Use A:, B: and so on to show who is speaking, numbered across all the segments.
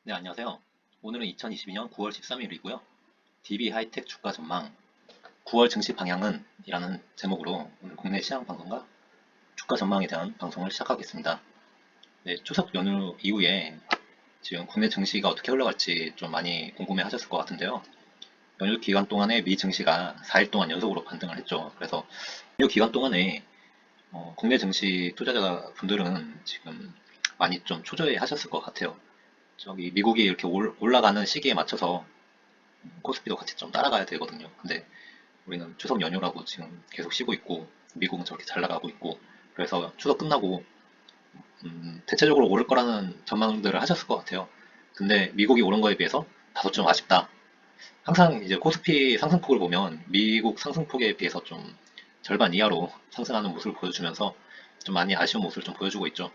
A: 네, 안녕하세요. 오늘은 2022년 9월 13일이고요. DB 하이텍 주가 전망 9월 증시 방향은 이라는 제목으로 오늘 국내 시장 방송과 주가 전망에 대한 방송을 시작하겠습니다. 네, 추석 연휴 이후에 지금 국내 증시가 어떻게 흘러갈지 좀 많이 궁금해 하셨을 것 같은데요. 연휴 기간 동안에 미 증시가 4일 동안 연속으로 반등을 했죠. 그래서 연휴 기간 동안에 국내 증시 투자자 분들은 지금 많이 좀 초조해 하셨을 것 같아요. 저기 미국이 이렇게 올라가는 시기에 맞춰서 코스피도 같이 좀 따라가야 되거든요. 근데 우리는 추석 연휴라고 지금 계속 쉬고 있고 미국은 저렇게 잘 나가고 있고 그래서 추석 끝나고 대체적으로 오를 거라는 전망들을 하셨을 것 같아요. 근데 미국이 오른 거에 비해서 다소 좀 아쉽다. 항상 이제 코스피 상승폭을 보면 미국 상승폭에 비해서 좀 절반 이하로 상승하는 모습을 보여주면서 좀 많이 아쉬운 모습을 좀 보여주고 있죠.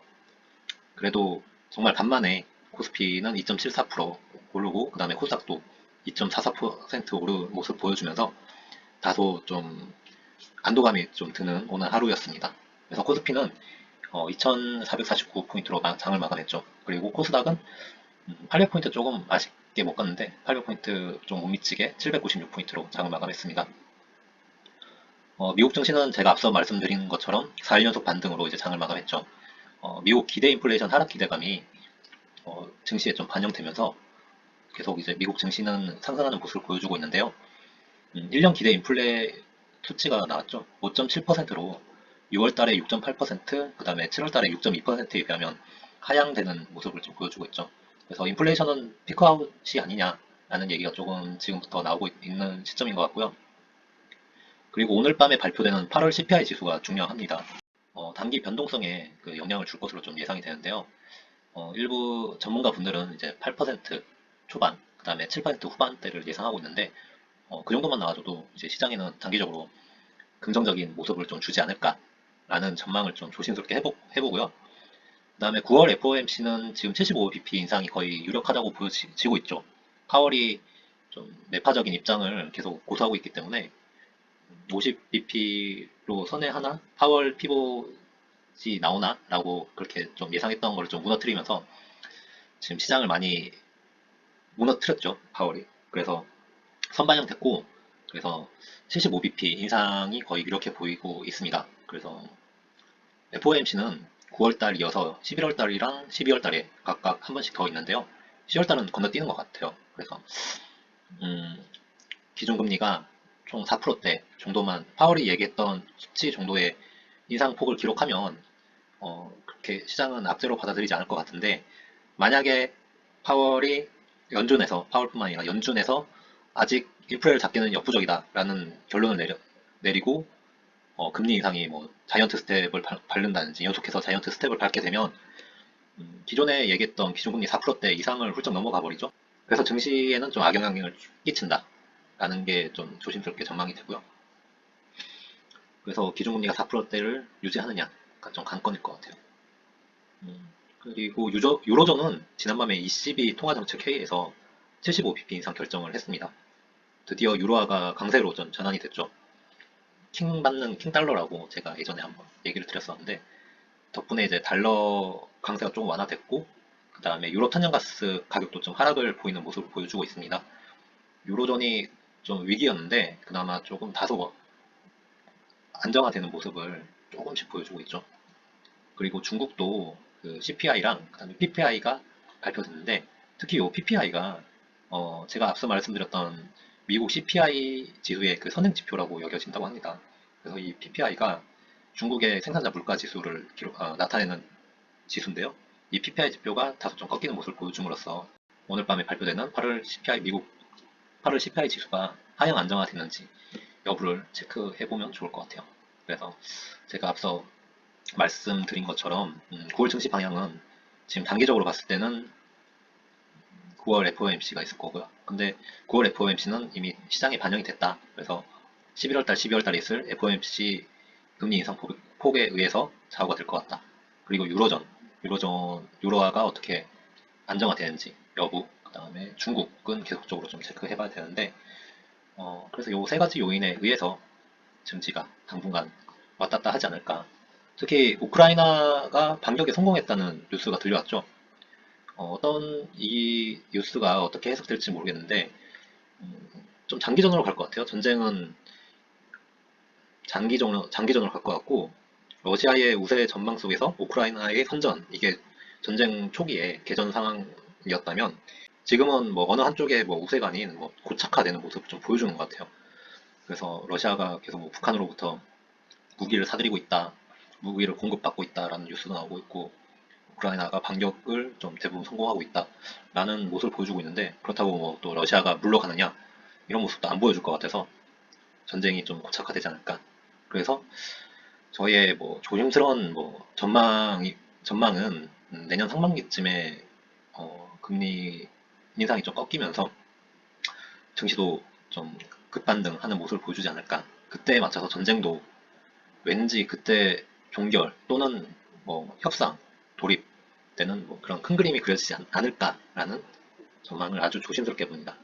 A: 그래도 정말 간만에 코스피는 2.74% 오르고 그 다음에 코스닥도 2.44% 오른 모습 보여주면서 다소 좀 안도감이 좀 드는 오늘 하루였습니다. 그래서 코스피는 2449포인트로 장을 마감했죠. 그리고 코스닥은 800포인트 조금 아쉽게 못 갔는데 800포인트 좀 못 미치게 796포인트로 장을 마감했습니다. 미국 증시는 제가 앞서 말씀드린 것처럼 4일 연속 반등으로 이제 장을 마감했죠. 미국 기대 인플레이션 하락 기대감이 증시에 좀 반영되면서 계속 이제 미국 증시는 상승하는 모습을 보여주고 있는데요. 1년 기대 인플레 수치가 나왔죠. 5.7%로 6월 달에 6.8%, 그 다음에 7월 달에 6.2%에 비하면 하향되는 모습을 좀 보여주고 있죠. 그래서 인플레이션은 피크아웃이 아니냐라는 얘기가 조금 지금부터 나오고 있는 시점인 것 같고요. 그리고 오늘 밤에 발표되는 8월 CPI 지수가 중요합니다. 단기 변동성에 그 영향을 줄 것으로 좀 예상이 되는데요. 일부 전문가 분들은 이제 8% 초반, 그 다음에 7% 후반대를 예상하고 있는데, 그 정도만 나와줘도 이제 시장에는 단기적으로 긍정적인 모습을 좀 주지 않을까라는 전망을 좀 조심스럽게 해보고요. 그 다음에 9월 FOMC는 지금 75bp 인상이 거의 유력하다고 보여지고 있죠. 파월이 좀 매파적인 입장을 계속 고수하고 있기 때문에 50bp로 선회하나? 파월 피봇이 나오나? 라고 그렇게 좀 예상했던 걸 좀 무너뜨리면서 지금 시장을 많이 무너뜨렸죠, 파월이. 그래서 선반영됐고, 그래서 75bp 인상이 거의 이렇게 보이고 있습니다. 그래서 FOMC는 9월달 이어서 11월달이랑 12월달에 각각 한 번씩 더 있는데요. 10월달은 건너뛰는 것 같아요. 그래서 음, 기준금리가 총 4%대 정도만 파월이 얘기했던 수치 정도의 인상폭을 기록하면 그렇게 시장은 악재로 받아들이지 않을 것 같은데 만약에 파월이 연준에서 파월뿐만 아니라 연준에서 아직 인플레를 잡기는 역부족이다라는 결론을 내리고 금리 인상이 뭐 자이언트 스텝을 밟는다든지 연속해서 자이언트 스텝을 밟게 되면 기존에 얘기했던 기준금리 4%대 이상을 훌쩍 넘어가 버리죠. 그래서 증시에는 좀 악영향을 끼친다라는 게 좀 조심스럽게 전망이 되고요. 그래서 기준금리가 4%대를 유지하느냐가 좀 관건일 것 같아요. 그리고 유로존은 지난밤에 ECB 통화정책회의에서 75bp 인상 결정을 했습니다. 드디어 유로화가 강세로 전환이 됐죠. 킹 받는 킹달러라고 제가 예전에 한번 얘기를 드렸었는데 덕분에 이제 달러 강세가 좀 완화됐고 그 다음에 유럽 천연가스 가격도 좀 하락을 보이는 모습을 보여주고 있습니다. 유로존이 좀 위기였는데 그나마 조금 다소 안정화되는 모습을 조금씩 보여주고 있죠. 그리고 중국도 그 CPI랑 그다음에 PPI가 발표됐는데 특히 이 PPI가 제가 앞서 말씀드렸던 미국 CPI 지수의 그 선행 지표라고 여겨진다고 합니다. 그래서 이 PPI가 중국의 생산자 물가 지수를 나타내는 지수인데요. 이 PPI 지표가 다소 좀 꺾이는 모습을 보여줌으로써 오늘 밤에 발표되는 8월 CPI 미국 8월 CPI 지수가 하향 안정화됐는지 여부를 체크해 보면 좋을 것 같아요. 그래서 제가 앞서 말씀드린 것처럼 9월 증시 방향은 지금 단기적으로 봤을 때는 9월 FOMC가 있을 거고요. 근데 9월 FOMC는 이미 시장에 반영이 됐다. 그래서 11월달, 12월달에 있을 FOMC 금리 인상 폭에 의해서 좌우가 될 것 같다. 그리고 유로화가 어떻게 안정화되는지 여부, 그 다음에 중국은 계속적으로 좀 체크해 봐야 되는데, 그래서 이 세 가지 요인에 의해서 증시가 당분간 왔다 갔다 하지 않을까. 특히 우크라이나가 반격에 성공했다는 뉴스가 들려왔죠. 어떤 이 뉴스가 어떻게 해석될지 모르겠는데 좀 장기전으로 갈 것 같아요. 전쟁은 장기전으로 갈 것 같고 러시아의 우세 전망 속에서 우크라이나의 선전 이게 전쟁 초기에 개전 상황이었다면 지금은 뭐 어느 한쪽의 뭐 우세가 아닌 뭐 고착화되는 모습을 좀 보여주는 것 같아요. 그래서 러시아가 계속 뭐 북한으로부터 무기를 사들이고 있다, 무기를 공급받고 있다라는 뉴스도 나오고 있고 우크라이나가 반격을 좀 대부분 성공하고 있다라는 모습을 보여주고 있는데 그렇다고 뭐 또 러시아가 물러가느냐 이런 모습도 안 보여줄 것 같아서 전쟁이 좀 고착화되지 않을까. 그래서 저희의 뭐 조심스러운 뭐 전망은 내년 상반기쯤에 금리 인상이 좀 꺾이면서 증시도 좀 급반등하는 모습을 보여주지 않을까. 그때에 맞춰서 전쟁도 왠지 그때 종결 또는 뭐 협상, 도립 때는 뭐 그런 큰 그림이 그려지지 않을까라는 전망을 아주 조심스럽게 봅니다.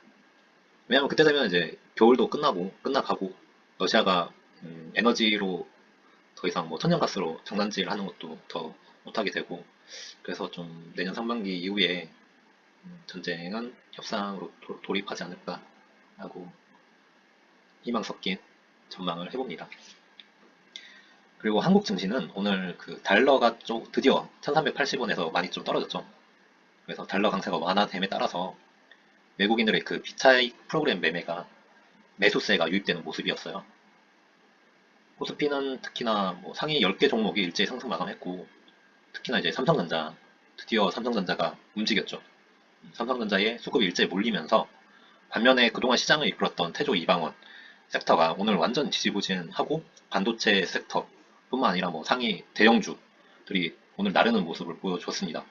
A: 왜냐하면 그때 되면 이제 겨울도 끝나가고 러시아가 에너지로 더 이상 뭐 천연가스로 장난질 하는 것도 더 못하게 되고 그래서 좀 내년 상반기 이후에 전쟁은 협상으로 돌입하지 않을까라고 희망 섞인 전망을 해봅니다. 그리고 한국 증시는 오늘 그 달러가 좀 드디어 1380원에서 많이 좀 떨어졌죠. 그래서 달러 강세가 완화됨에 따라서 외국인들의 그 비차익 프로그램 매매가 매수세가 유입되는 모습이었어요. 코스피는 특히나 뭐 상위 10개 종목이 일제히 상승 마감했고 특히나 이제 삼성전자 드디어 삼성전자가 움직였죠. 삼성전자의 수급이 일제히 몰리면서 반면에 그동안 시장을 이끌었던 태조 이방원 섹터가 오늘 완전 지지부진하고 반도체 섹터 뿐만 아니라 뭐 상위 대형주들이 오늘 나르는 모습을 보여줬습니다.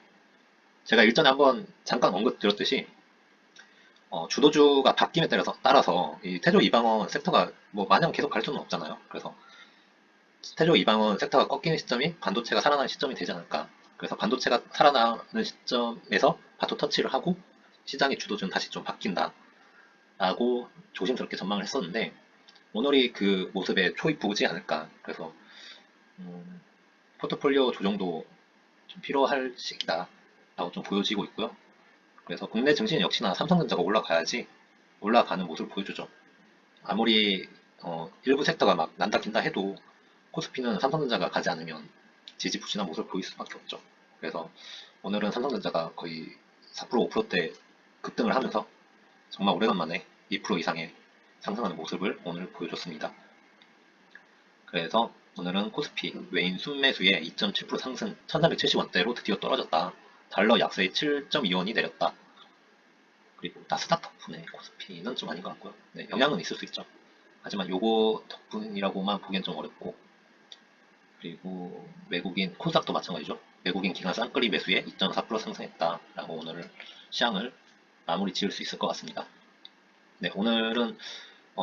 A: 제가 일전에 한번 잠깐 언급드렸듯이 주도주가 바뀜에 따라서 이 태조 이방원 섹터가 뭐 마냥 계속 갈 수는 없잖아요. 그래서 태조 이방원 섹터가 꺾이는 시점이 반도체가 살아나는 시점이 되지 않을까. 그래서 반도체가 살아나는 시점에서 바토 터치를 하고 시장의 주도주는 다시 좀 바뀐다. 라고 조심스럽게 전망을 했었는데 오늘이 그 모습에 초입부지 않을까. 그래서 음, 포트폴리오 조정도 좀 필요할 시기다. 라고 좀 보여지고 있고요. 그래서 국내 증시는 역시나 삼성전자가 올라가야지 올라가는 모습을 보여주죠. 아무리 일부 sek터가 막 난다 긴다 해도 코스피는 삼성전자가 가지 않으면 지지부진한 모습을 보일 수밖에 없죠. 그래서 오늘은 삼성전자가 거의 4% 5%대 급등을 하면서 정말 오래간만에 2% 이상의 상승하는 모습을 오늘 보여줬습니다. 그래서 오늘은 코스피 외인 순매수의 2.7% 상승 1370원대로 드디어 떨어졌다. 달러 약세의 7.2원이 내렸다. 그리고 나스닥 덕분에 코스피는 좀 아닌 것 같고요. 네, 영향은 있을 수 있죠. 하지만 요거 덕분이라고만 보기엔 좀 어렵고 그리고 외국인 코스닥도 마찬가지죠. 외국인 기관 쌍끌이 매수에 2.4% 상승했다라고 오늘 시장을 마무리 지을 수 있을 것 같습니다. 네, 오늘은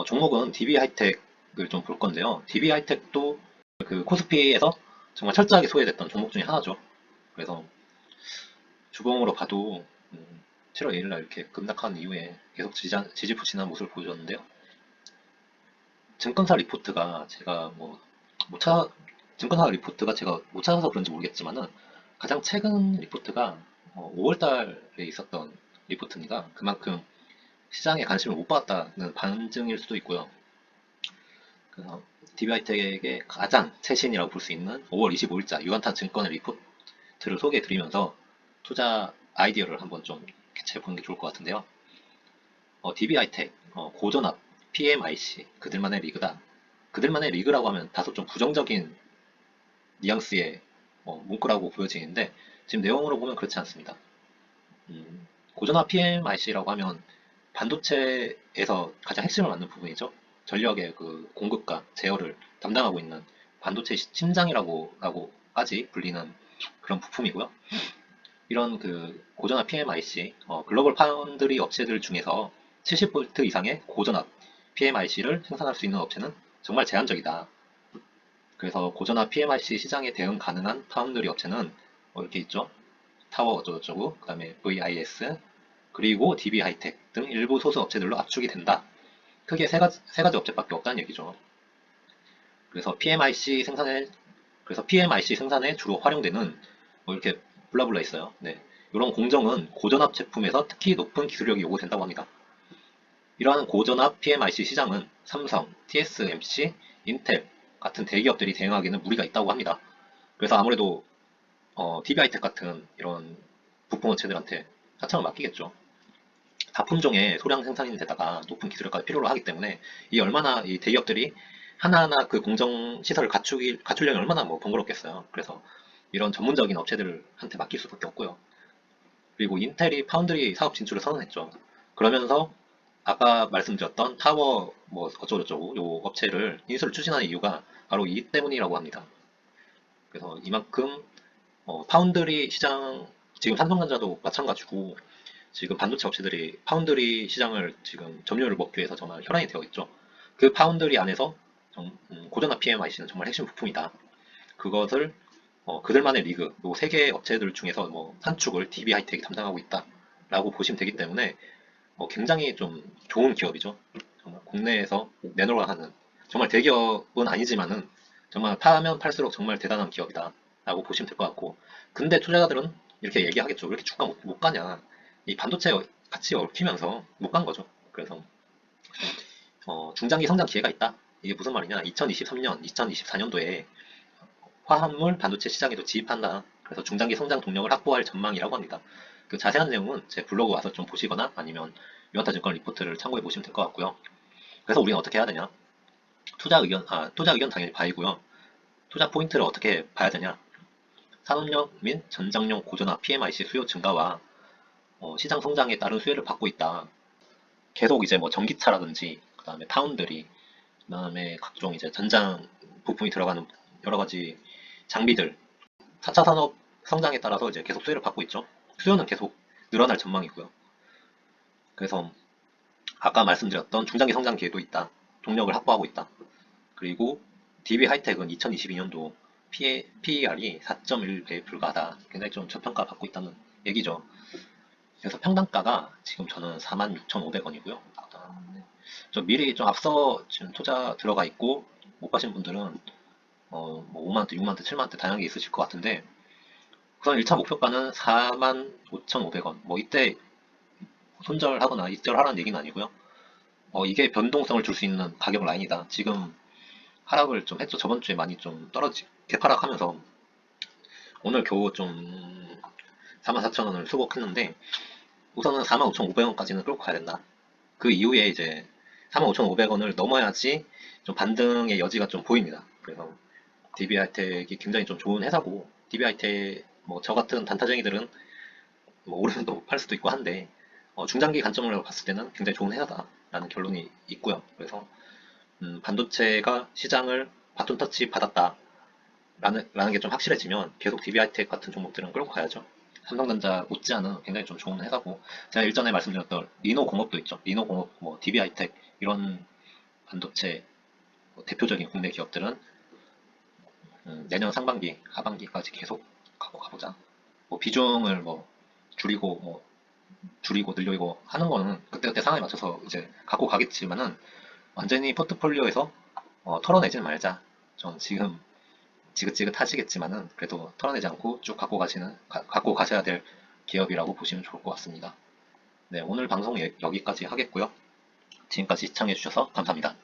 A: 종목은 DB 하이텍을 좀 볼 건데요. DB 하이텍도 그 코스피에서 정말 철저하게 소외됐던 종목 중에 하나죠. 그래서 주봉으로 봐도 7월 1일날 이렇게 급락한 이후에 계속 지지부진한 모습을 보여줬는데요. 증권사 리포트가 제가 뭐 못 찾아 증권사 리포트가 제가 못 찾아서 그런지 모르겠지만은 가장 최근 리포트가 5월 달에 있었던 리포트입니다. 그만큼 시장에 관심을 못 받았다는 반증일 수도 있고요. 그래서 DB하이텍의 가장 최신이라고 볼 수 있는 5월 25일자 유한탄 증권의 리포트를 소개해 드리면서 투자 아이디어를 한번 좀 캐치해 보는 게 좋을 것 같은데요. DB하이텍, 고전압, PMIC, 그들만의 리그다. 그들만의 리그라고 하면 다소 좀 부정적인 뉘앙스의 문구라고 보여지는데 지금 내용으로 보면 그렇지 않습니다. 고전압 PMIC라고 하면 반도체에서 가장 핵심을 맡는 부분이죠. 전력의 그 공급과 제어를 담당하고 있는 반도체 심장이라고까지 불리는 그런 부품이고요. 이런 그 고전압 PMIC, 글로벌 파운드리 업체들 중에서 70V 이상의 고전압 PMIC를 생산할 수 있는 업체는 정말 제한적이다. 그래서 고전압 PMIC 시장에 대응 가능한 파운드리 업체는 이렇게 있죠. 타워 어쩌고저쩌고, 그 다음에 VIS, 그리고 DB 하이텍 등 일부 소수 업체들로 압축이 된다. 크게 세 가지 업체밖에 없다는 얘기죠. 그래서 PMIC 생산에 주로 활용되는 뭐 이렇게 블라블라 있어요. 네. 이런 공정은 고전압 제품에서 특히 높은 기술력이 요구된다고 합니다. 이러한 고전압 PMIC 시장은 삼성, TSMC, 인텔 같은 대기업들이 대응하기에는 무리가 있다고 합니다. 그래서 아무래도 DBHTech 같은 이런 부품 업체들한테 하청을 맡기겠죠. 다품종의 소량 생산인데다가 높은 기술력까지 필요로 하기 때문에 이 얼마나 이 대기업들이 하나하나 그 공정 시설을 갖추려면 얼마나 뭐 번거롭겠어요. 그래서 이런 전문적인 업체들한테 맡길 수밖에 없고요. 그리고 인텔이 파운드리 사업 진출을 선언했죠. 그러면서 아까 말씀드렸던 타워 뭐 어쩌고저쩌고 요 업체를 인수를 추진하는 이유가 바로 이 때문이라고 합니다. 그래서 이만큼 파운드리 시장 지금 삼성전자도 마찬가지고 지금 반도체 업체들이 파운드리 시장을 지금 점유율을 먹기 위해서 정말 혈안이 되어 있죠. 그 파운드리 안에서 고전압 PMIC는 정말 핵심 부품이다. 그것을 그들만의 리그, 요 세 개 업체들 중에서 뭐 한 축을 DB 하이텍이 담당하고 있다라고 보시면 되기 때문에 굉장히 좀 좋은 기업이죠. 정말 국내에서 내놓으라 하는 정말 대기업은 아니지만은 정말 파면 팔수록 정말 대단한 기업이다라고 보시면 될 것 같고 근데 투자자들은 이렇게 얘기하겠죠. 왜 이렇게 주가 못 가냐? 이 반도체 같이 얽히면서 못 간 거죠. 그래서 중장기 성장 기회가 있다. 이게 무슨 말이냐? 2023년, 2024년도에 화합물 반도체 시장에도 진입한다. 그래서 중장기 성장 동력을 확보할 전망이라고 합니다. 그 자세한 내용은 제 블로그 와서 좀 보시거나 아니면 유한타증권 리포트를 참고해 보시면 될 것 같고요. 그래서 우리는 어떻게 해야 되냐? 투자 의견 당연히 봐이고요. 투자 포인트를 어떻게 봐야 되냐? 산업용 및 전장용 고전화 PMIC 수요 증가와 시장 성장에 따른 수혜를 받고 있다. 계속 이제 뭐 전기차라든지 그다음에 파운드리, 그다음에 각종 이제 전장 부품이 들어가는 여러 가지 장비들 4차 산업 성장에 따라서 이제 계속 수혜를 받고 있죠. 수요는 계속 늘어날 전망이고요. 그래서 아까 말씀드렸던 중장기 성장 기회도 있다. 동력을 확보하고 있다. 그리고 DB 하이텍은 2022년도 PER이 4.1배에 불과하다. 굉장히 좀 저평가 받고 있다는 얘기죠. 그래서 평단가가 지금 저는 46,500원이고요. 저 미리 좀 앞서 지금 투자 들어가 있고 못 가신 분들은 뭐 5만원대, 6만원대, 7만원대 다양하게 있으실 것 같은데 우선 1차 목표가는 45,500원. 뭐 이때 손절하거나 입절하라는 얘기는 아니고요. 이게 변동성을 줄 수 있는 가격 라인이다. 지금 하락을 좀 했죠. 저번 주에 많이 좀 개파락하면서 오늘 겨우 좀 44,000원을 수복했는데 우선은 45,500원까지는 끌고 가야 된다. 그 이후에 이제 45,500원을 넘어야지 좀 반등의 여지가 좀 보입니다. 그래서 DB하이텍이 굉장히 좀 좋은 회사고 DB하이텍 뭐 저 같은 단타쟁이들은 뭐 오르면 또 팔 수도 있고 한데 중장기 관점으로 봤을 때는 굉장히 좋은 회사다라는 결론이 있고요. 그래서 반도체가 시장을 바톤 터치 받았다라는 게 좀 확실해지면 계속 DB하이텍 같은 종목들은 끌고 가야죠. 삼성전자 못지않은 굉장히 좀 좋은 회사고 제가 일전에 말씀드렸던 리노공업도 있죠. 리노공업, 뭐 DB하이텍 이런 반도체 대표적인 국내 기업들은 내년 상반기, 하반기까지 계속 갖고 가보자. 뭐 비중을 뭐 줄이고 늘리고 하는 거는 그때그때 상황에 맞춰서 이제 갖고 가겠지만은 완전히 포트폴리오에서 털어내지는 말자. 전 지금 지긋지긋하시겠지만은 그래도 털어내지 않고 쭉 갖고 가셔야 될 기업이라고 보시면 좋을 것 같습니다. 네, 오늘 방송 여기까지 하겠고요. 지금까지 시청해주셔서 감사합니다.